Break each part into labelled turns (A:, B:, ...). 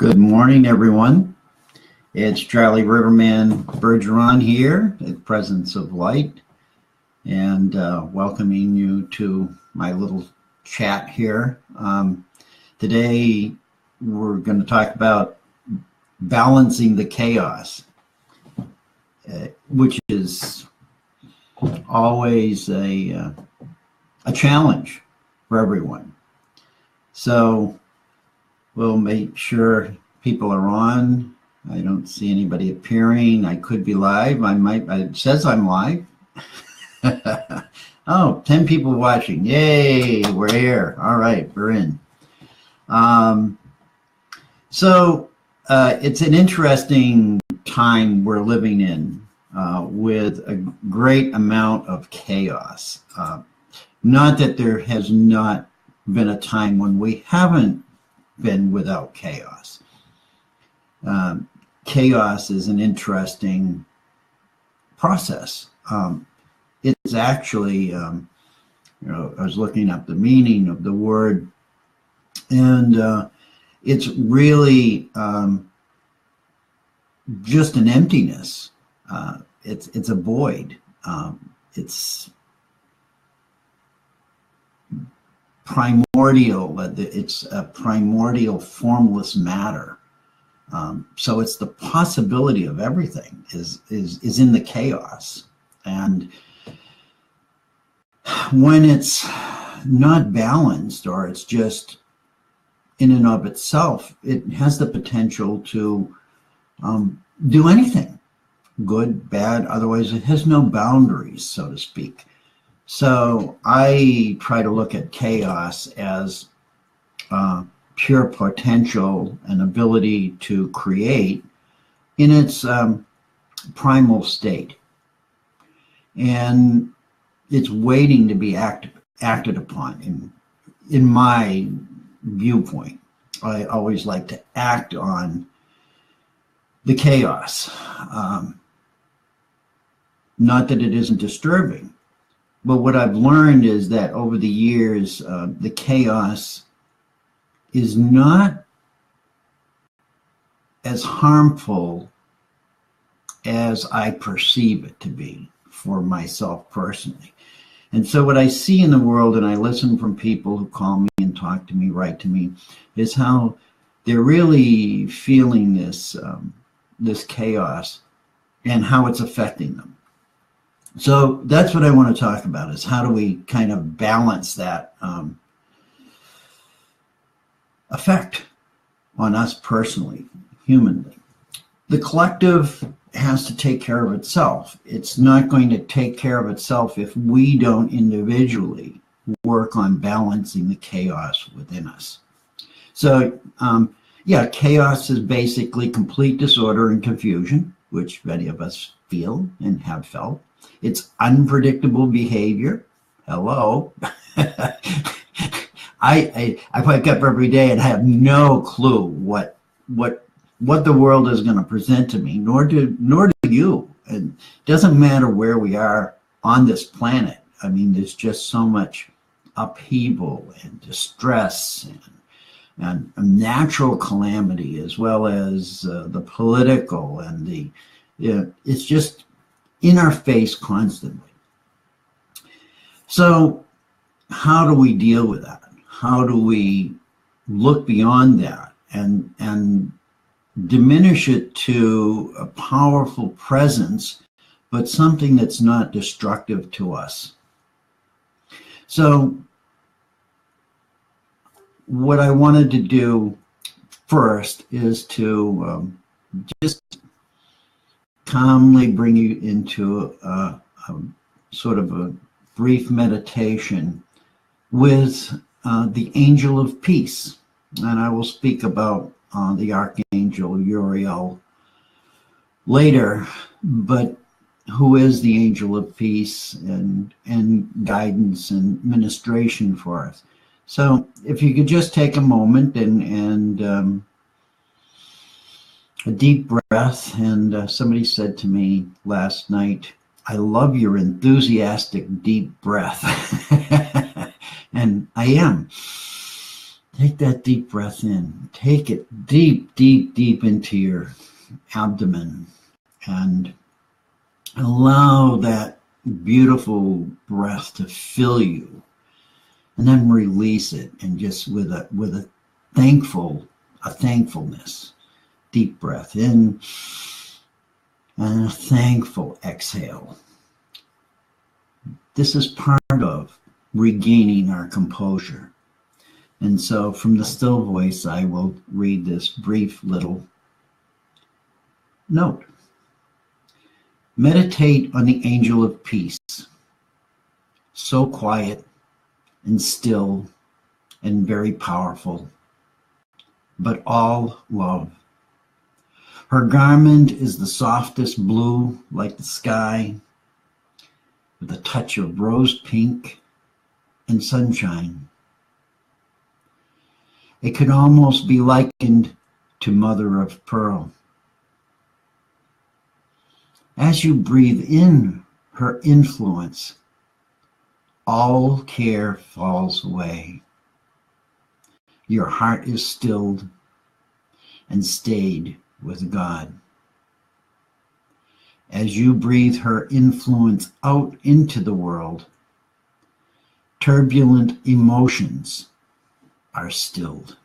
A: Good morning, everyone. It's Charlie Riverman Bergeron here at Presence of Light, and welcoming you to my little chat here. Today, we're going to talk about balancing the chaos, which is always a challenge for everyone. So we'll make sure people are on. I don't see anybody appearing. I could be live. It says I'm live. Oh, 10 people watching. Yay, we're here. All right, we're in. So it's an interesting time we're living in with a great amount of chaos. Not that there has not been a time when we haven't been without chaos. Chaos is an interesting process. It's actually, I was looking up the meaning of the word, and it's really just an emptiness. It's a void. It's primordial. It's a primordial formless matter. So it's the possibility of everything is in the chaos. And when it's not balanced, or it's just in and of itself, it has the potential to do anything, good, bad. Otherwise, it has no boundaries, so to speak. So I try to look at chaos as pure potential and ability to create in its primal state. And it's waiting to be acted upon. In my viewpoint, I always like to act on the chaos. Not that it isn't disturbing, but what I've learned is that over the years, the chaos is not as harmful as I perceive it to be for myself personally. And so what I see in the world, and I listen from people who call me and talk to me, write to me, is how they're really feeling this chaos and how it's affecting them. So that's what I want to talk about, is how do we kind of balance that effect on us personally, humanly. The collective has to take care of itself. It's not going to take care of itself if we don't individually work on balancing the chaos within us. So yeah, chaos is basically complete disorder and confusion, which many of us feel and have felt. It's unpredictable behavior. Hello. I wake up every day and I have no clue what the world is going to present to me, nor do you. And it doesn't matter where we are on this planet. I mean, there's just so much upheaval and distress and natural calamity, as well as the political and it's just in our face constantly. So how do we deal with that? How do we look beyond that and diminish it to a powerful presence, but something that's not destructive to us? So what I wanted to do first is to just calmly bring you into a sort of a brief meditation with the angel of peace. And I will speak about the Archangel Uriel later, but who is the angel of peace and guidance and ministration for us. So if you could just take a moment and a deep breath. And somebody said to me last night, I love your enthusiastic deep breath. And I am. Take that deep breath in. Take it deep, deep, deep into your abdomen and allow that beautiful breath to fill you. And then release it, and just with a thankfulness. Deep breath in and a thankful exhale. This is part of regaining our composure. And so from the still voice, I will read this brief little note. Meditate on the angel of peace, so quiet and still and very powerful, but all love. Her garment is the softest blue like the sky, with a touch of rose pink and sunshine. It could almost be likened to mother of pearl. As you breathe in her influence, all care falls away. Your heart is stilled and stayed with God. As you breathe her influence out into the world, turbulent emotions are stilled.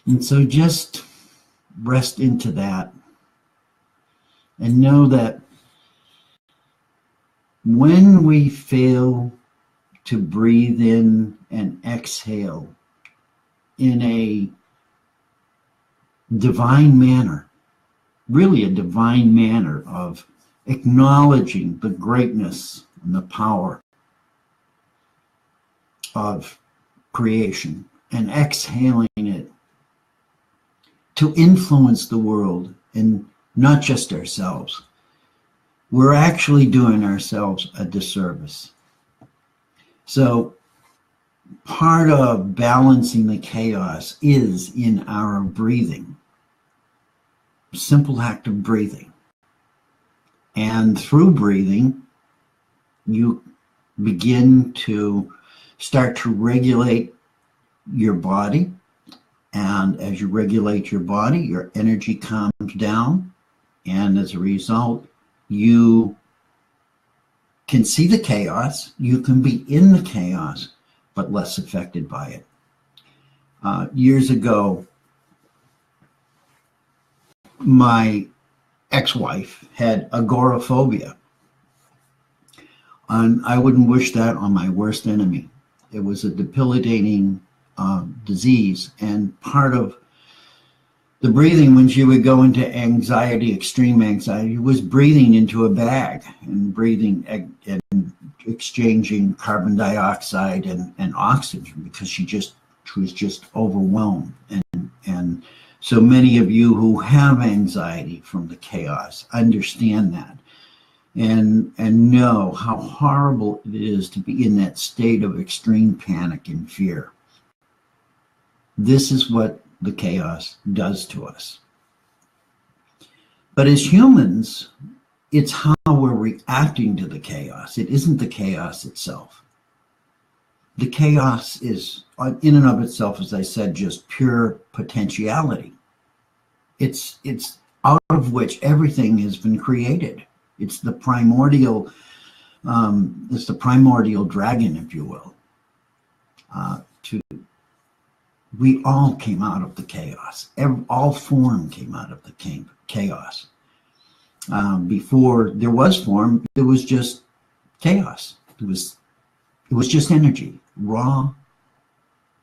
A: And so just rest into that and know that when we fail to breathe in and exhale in a divine manner, really a divine manner of acknowledging the greatness and the power of creation and exhaling it to influence the world and not just ourselves, we're actually doing ourselves a disservice. So part of balancing the chaos is in our breathing. Simple act of breathing. And through breathing, you begin to start to regulate your body. And as you regulate your body, your energy calms down. And as a result, you can see the chaos. You can be in the chaos, but less affected by it. Years ago, my ex-wife had agoraphobia. And I wouldn't wish that on my worst enemy. It was a debilitating disease, and part of the breathing when she would go into anxiety, extreme anxiety, was breathing into a bag and breathing and exchanging carbon dioxide and oxygen because she was just overwhelmed. And so many of you who have anxiety from the chaos understand that and know how horrible it is to be in that state of extreme panic and fear. This is what the chaos does to us. But as humans, it's how we're reacting to the chaos. It isn't the chaos itself. The chaos is, in and of itself, as I said, just pure potentiality. It's out of which everything has been created. It's the primordial, dragon, if you will. We all came out of the chaos. All form came out of the chaos. Before there was form, it was just chaos. It was just energy, raw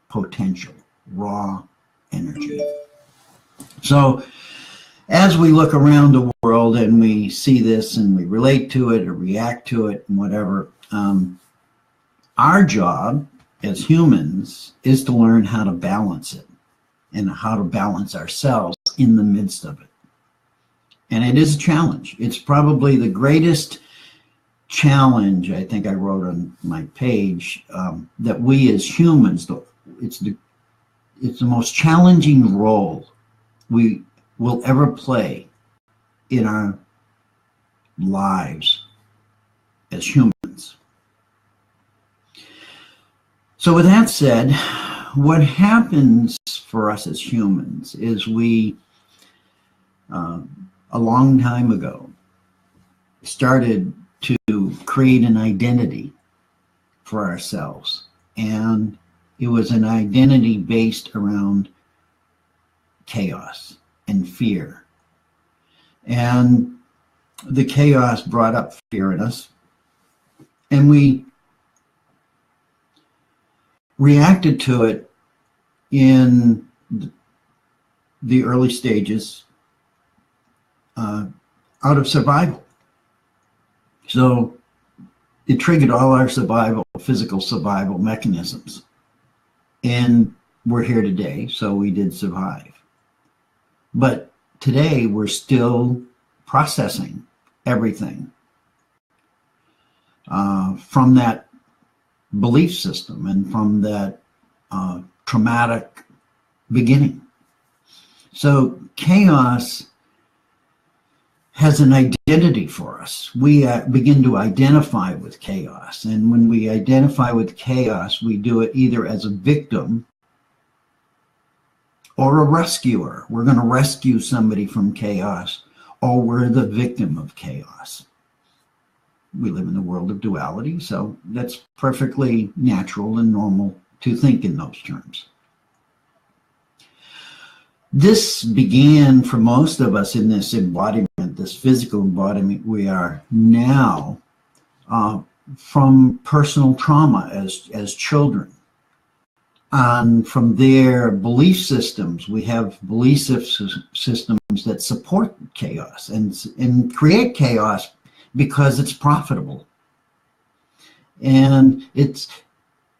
A: potential, raw energy. So as we look around the world and we see this and we relate to it or react to it and whatever, our job as humans is to learn how to balance it and how to balance ourselves in the midst of it. And it is a challenge. It's probably the greatest challenge, I think I wrote on my page, that we as humans, it's the most challenging role we will ever play in our lives as humans. So with that said, what happens for us as humans is we, a long time ago, started to create an identity for ourselves. And it was an identity based around chaos and fear. And the chaos brought up fear in us. And we reacted to it in the early stages out of survival. So it triggered all our survival, physical survival mechanisms. And we're here today, so we did survive. But today we're still processing everything from that belief system and from that traumatic beginning. So chaos has an identity for us. We begin to identify with chaos. And when we identify with chaos, we do it either as a victim or a rescuer. We're going to rescue somebody from chaos, or we're the victim of chaos. We live in the world of duality, so that's perfectly natural and normal to think in those terms. This began for most of us in this embodiment, this physical embodiment we are now, from personal trauma as children. And from their belief systems, we have belief systems that support chaos and create chaos because it's profitable. And it's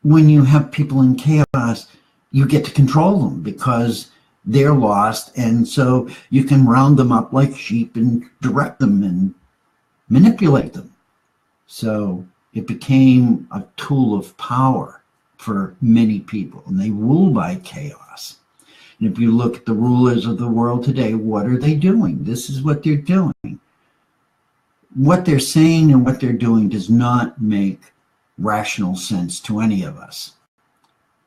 A: when you have people in chaos, you get to control them because they're lost, and so you can round them up like sheep and direct them and manipulate them. So it became a tool of power for many people, and they rule by chaos. And if you look at the rulers of the world today, what are they doing? This is what they're doing. What they're saying and what they're doing does not make rational sense to any of us.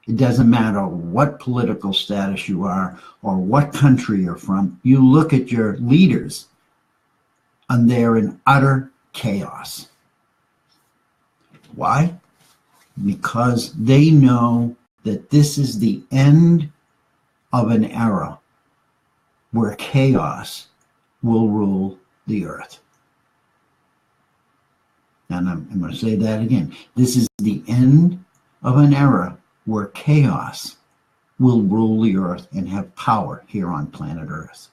A: It doesn't matter what political status you are or what country you're from. You look at your leaders and they're in utter chaos. Why? Because they know that this is the end of an era where chaos will rule the earth. And I'm going to say that again. This is the end of an era where chaos will rule the earth and have power here on planet Earth.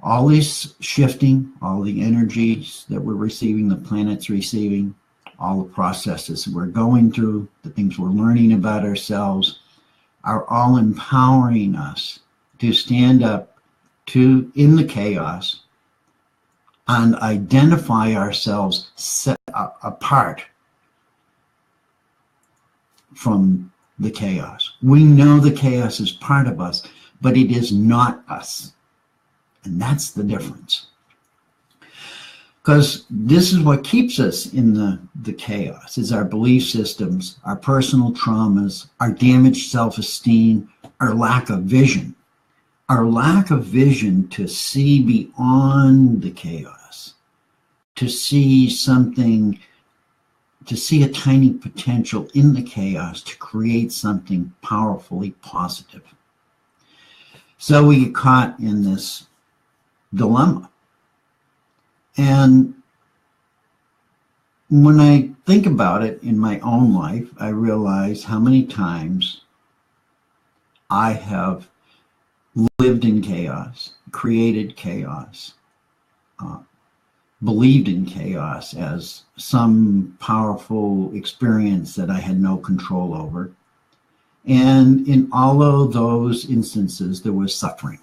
A: All this shifting, all the energies that we're receiving, the planet's receiving, all the processes we're going through, the things we're learning about ourselves, are all empowering us to stand up in the chaos and identify ourselves apart from the chaos. We know the chaos is part of us, but it is not us. And that's the difference. Because this is what keeps us in the chaos, is our belief systems, our personal traumas, our damaged self-esteem, our lack of vision. Our lack of vision to see beyond the chaos, to see something, to see a tiny potential in the chaos to create something powerfully positive. So we get caught in this dilemma. And when I think about it in my own life, I realize how many times I have lived in chaos, created chaos, believed in chaos as some powerful experience that I had no control over. And in all of those instances, there was suffering.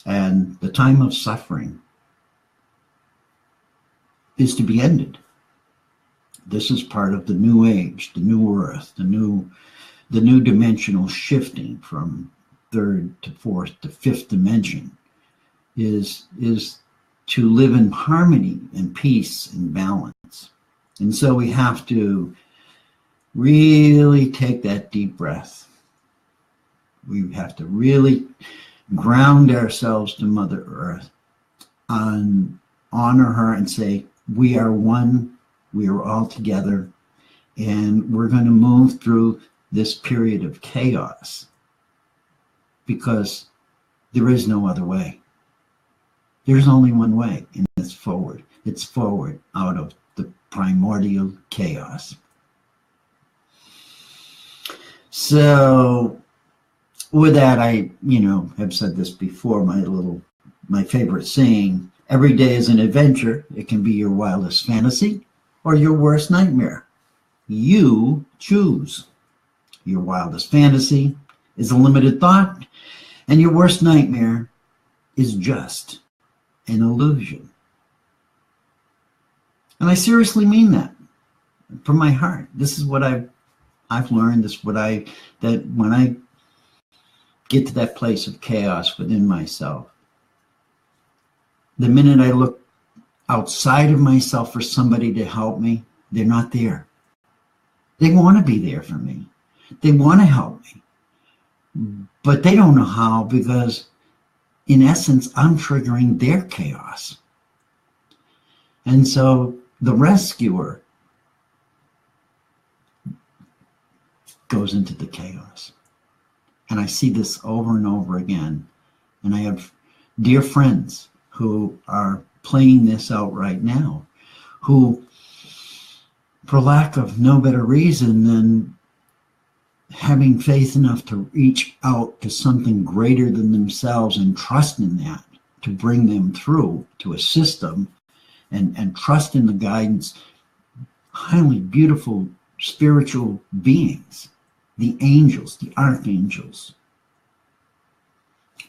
A: And the time of suffering is to be ended. This is part of the new age, the new earth, the new dimensional shifting from third to fourth to fifth dimension is to live in harmony and peace and balance. And so we have to really take that deep breath. We have to really ground ourselves to Mother Earth and honor her and say, we are one, we are all together, and we're going to move through this period of chaos because there is no other way. There's only one way, and it's forward. It's forward out of the primordial chaos. So with that, I, have said this before, my favorite saying, every day is an adventure. It can be your wildest fantasy or your worst nightmare. You choose. Your wildest fantasy is a limited thought, and your worst nightmare is just an illusion. And I seriously mean that from my heart. This is what I've learned. This is that when I get to that place of chaos within myself, the minute I look outside of myself for somebody to help me, they're not there. They want to be there for me. They want to help me. But they don't know how, because in essence, I'm triggering their chaos. And so the rescuer goes into the chaos. And I see this over and over again. And I have dear friends who are playing this out right now, who, for lack of no better reason than having faith enough to reach out to something greater than themselves and trust in that to bring them through, to assist them, and trust in the guidance, highly beautiful spiritual beings, the angels, the archangels,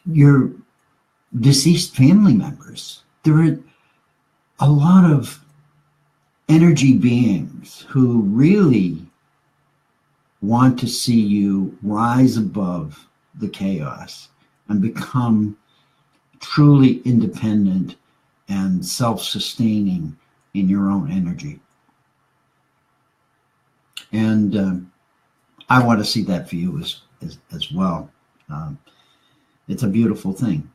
A: your deceased family members. There are a lot of energy beings who really want to see you rise above the chaos and become truly independent and self-sustaining in your own energy. And I want to see that for you as well. It's a beautiful thing.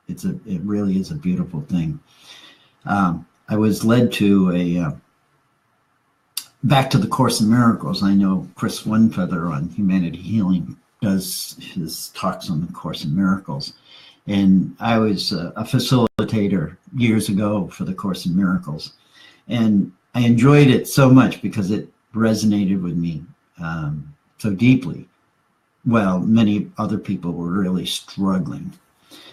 A: It really is a beautiful thing. I was led to back to the Course in Miracles. I know Chris Onefeather on Humanity Healing does his talks on the Course in Miracles. And I was a facilitator years ago for the Course in Miracles. And I enjoyed it so much because it resonated with me so deeply. Well, many other people were really struggling.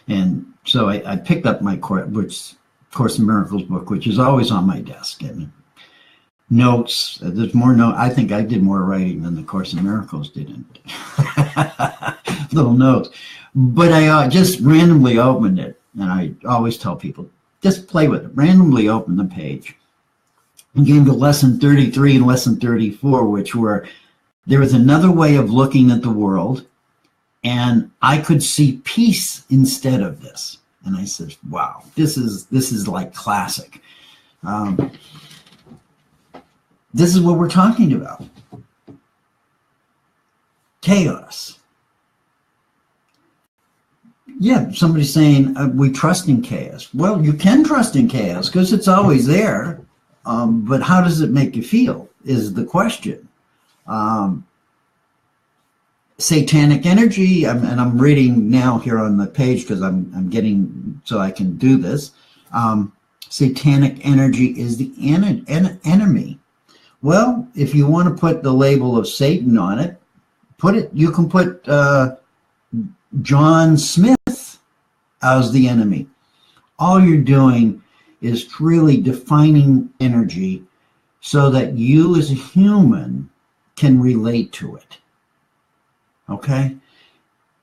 A: And so I picked up my Course in Miracles book, which is always on my desk. And notes, there's more notes. I think I did more writing than the Course in Miracles did. Little notes. But I just randomly opened it. And I always tell people, just play with it. Randomly open the page. And came to lesson 33 and lesson 34, which were, there was another way of looking at the world, and I could see peace instead of this. And I said, wow, this is like classic. This is what we're talking about. Chaos. Yeah, somebody's saying, we trust in chaos. Well, you can trust in chaos because it's always there. But how does it make you feel is the question. Satanic energy, and I'm reading now here on the page because I'm getting, so I can do this. Satanic energy is the enemy. Well, if you want to put the label of Satan on it, you can put John Smith as the enemy. All you're doing is really defining energy so that you as a human can relate to it. Okay?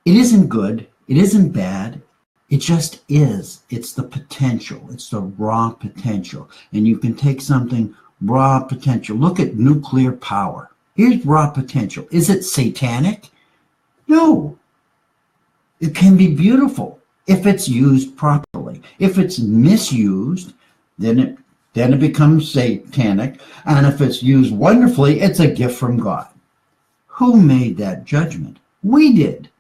A: It isn't good. It isn't bad. It just is. It's the potential. It's the raw potential. And you can take something raw potential. Look at nuclear power. Here's raw potential. Is it satanic? No. It can be beautiful if it's used properly. If it's misused, then then it becomes satanic. And if it's used wonderfully, it's a gift from God. Who made that judgment? We did.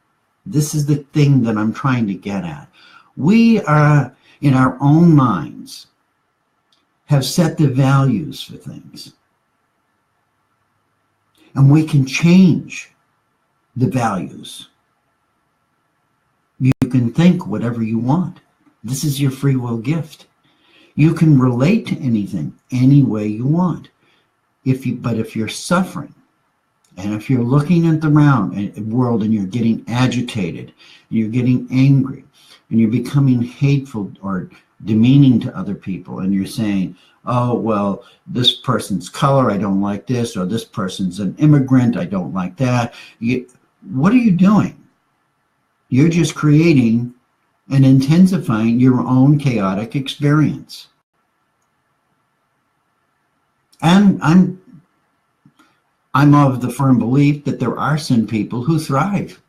A: This is the thing that I'm trying to get at. We are, in our own minds, have set the values for things. And we can change the values. You can think whatever you want. This is your free will gift. You can relate to anything any way you want. But if you're suffering, and if you're looking at the world and you're getting agitated, you're getting angry, and you're becoming hateful or demeaning to other people, and you're saying, oh, well, this person's color, I don't like this, or this person's an immigrant, I don't like that. What are you doing? You're just creating and intensifying your own chaotic experience. And I'm of the firm belief that there are some people who thrive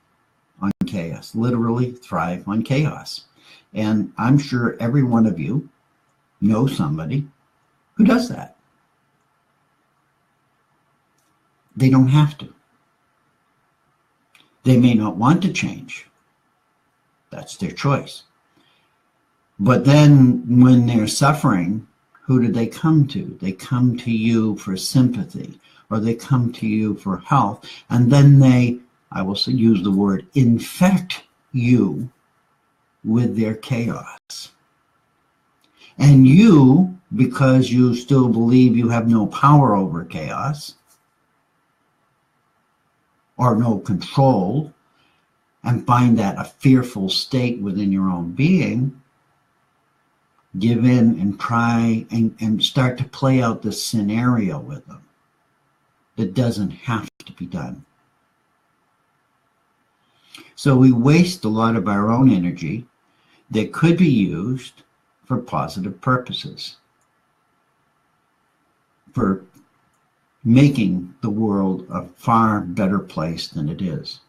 A: on chaos, literally thrive on chaos. And I'm sure every one of you knows somebody who does that. They don't have to. They may not want to change. That's their choice. But then when they're suffering, who do they come to? They come to you for sympathy, or they come to you for health, and then they, I will use the word, infect you with their chaos. And you, because you still believe you have no power over chaos, or no control, and find that a fearful state within your own being, give in and try and start to play out this scenario with them that doesn't have to be done. So we waste a lot of our own energy that could be used for positive purposes, for making the world a far better place than it is.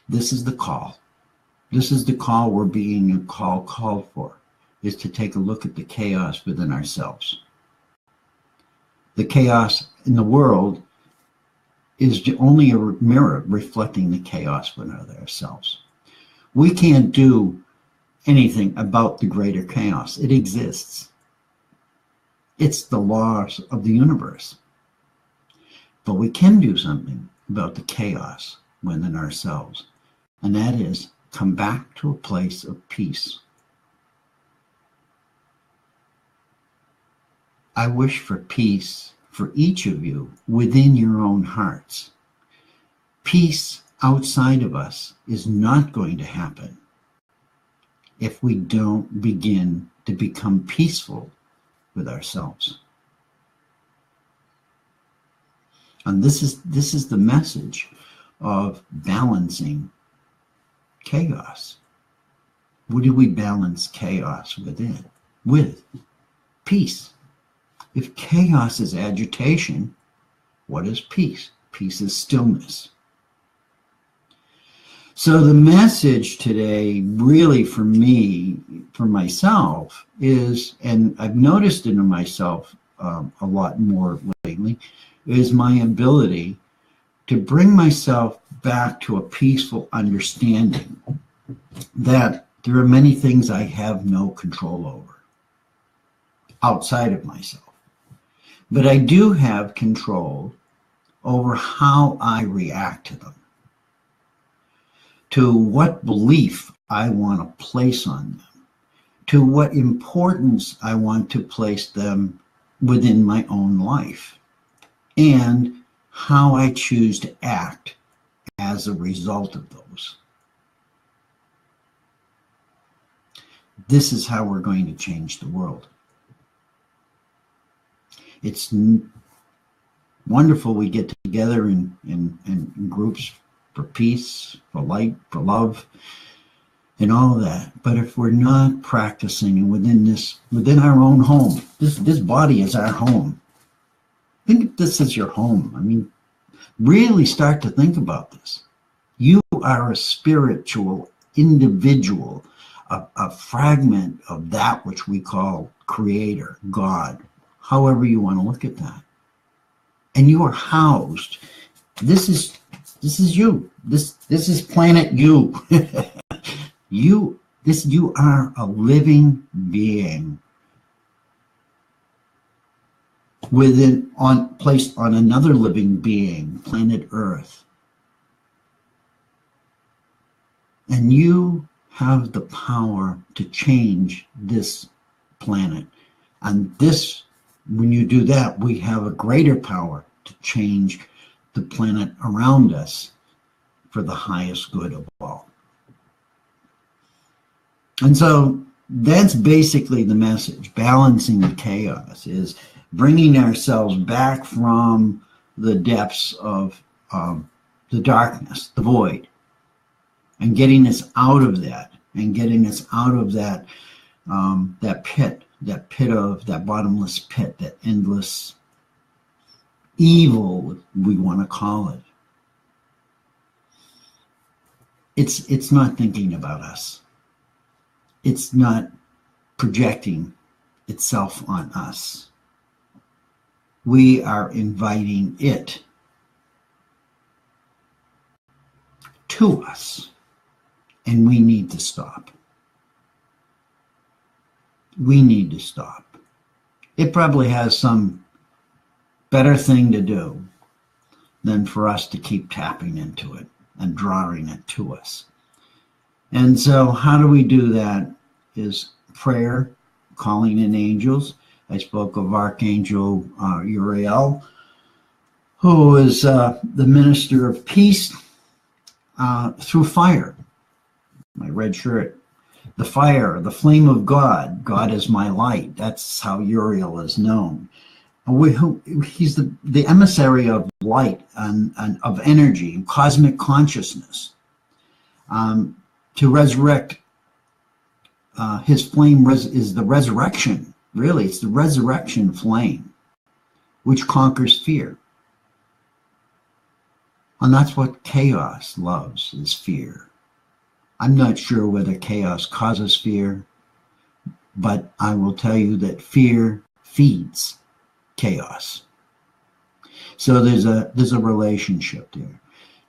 A: This is the call. This is the call we're being called for, is to take a look at the chaos within ourselves. The chaos in the world is only a mirror reflecting the chaos within ourselves. We can't do anything about the greater chaos. It exists. It's the laws of the universe. But we can do something about the chaos within ourselves, and that is come back to a place of peace. I wish for peace for each of you within your own hearts. Peace outside of us is not going to happen if we don't begin to become peaceful with ourselves. And this is the message of balancing chaos. What do we balance chaos within? With peace. If chaos is agitation, what is peace? Peace is stillness. So the message today, really for me, for myself, is, and I've noticed it in myself a lot more lately, is my ability to bring myself back to a peaceful understanding that there are many things I have no control over outside of myself. But I do have control over how I react to them, to what belief I want to place on them, to what importance I want to place them within my own life, and how I choose to act as a result of those. This is how we're going to change the world. It's wonderful we get together in groups for peace, for light, for love, and all of that. But if we're not practicing within our own home, this body is our home. Think of this as your home. I mean, really start to think about this. You are a spiritual individual, a fragment of that which we call Creator, God, however you want to look at that. And you are housed. This is you. This is planet you. You are a living being placed on another living being, planet Earth. And you have the power to change this planet. And when you do that, we have a greater power to change the planet around us for the highest good of all. And so that's basically the message. Balancing the chaos is bringing ourselves back from the depths of the darkness, the void, and getting us out of that, and getting us out of that that bottomless pit, that endless evil, we want to call it. It's not thinking about us. It's not projecting itself on us. We are inviting it to us, and we need to stop. We need to stop. It probably has some better thing to do than for us to keep tapping into it and drawing it to us. And so how do we do that? Is prayer, calling in angels. I spoke of Archangel Uriel, who is the minister of peace through fire. My red shirt. The fire, the flame of God. God is my light. That's how Uriel is known. He's the emissary of light and of energy and cosmic consciousness. To resurrect, his flame is the resurrection. Really, it's the resurrection flame, which conquers fear. And that's what chaos loves, is fear. I'm not sure whether chaos causes fear, but I will tell you that fear feeds chaos. So there's a relationship there.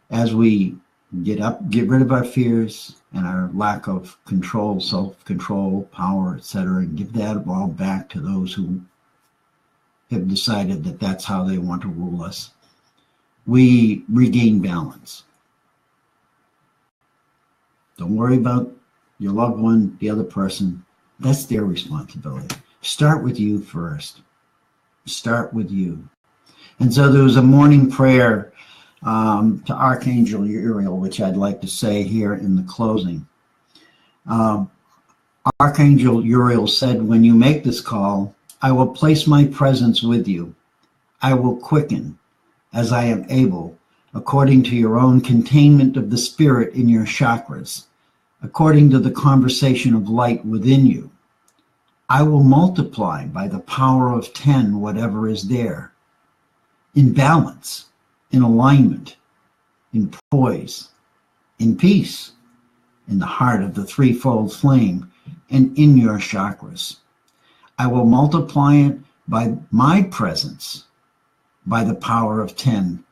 A: As we get rid of our fears and our lack of control, self-control, power, etc., and give that all back to those who have decided that that's how they want to rule us, we regain balance. Don't worry about your loved one, the other person. That's their responsibility. Start with you first. Start with you. And so there was a morning prayer to Archangel Uriel, which I'd like to say here in the closing. Archangel Uriel said, when you make this call, I will place my presence with you. I will quicken as I am able, according to your own containment of the spirit in your chakras, according to the conversation of light within you. I will multiply by the power of 10 whatever is there, in balance, in alignment, in poise, in peace, in the heart of the threefold flame, and in your chakras. I will multiply it by my presence, by the power of 10,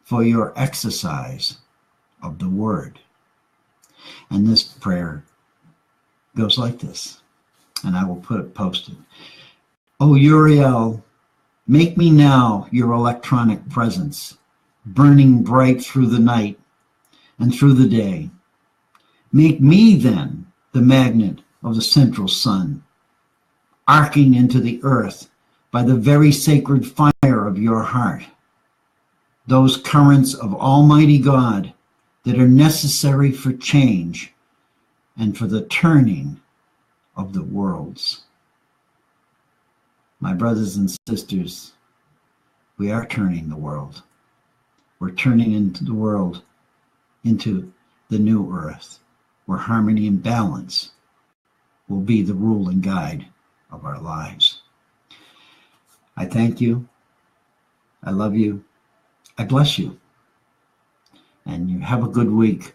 A: for your exercise of the word. And this prayer goes like this, and I will put it posted. O Uriel, make me now your electronic presence, burning bright through the night and through the day. Make me then the magnet of the central sun, arcing into the earth by the very sacred fire of your heart. Those currents of Almighty God that are necessary for change and for the turning of the worlds. My brothers and sisters, we are turning the world. We're turning into the world into the new earth, where harmony and balance will be the rule and guide of our lives. I thank you. I love you. I bless you. And you have a good week.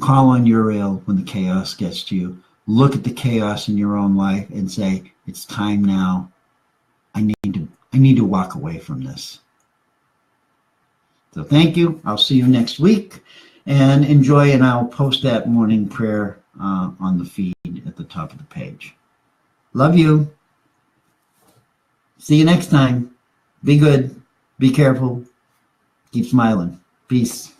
A: Call on Uriel when the chaos gets to you. Look at the chaos in your own life and say, it's time now. I need to walk away from this. So thank you. I'll see you next week, and enjoy, and I'll post that morning prayer on the feed at the top of the page. Love you. See you next time. Be good. Be careful. Keep smiling. Peace.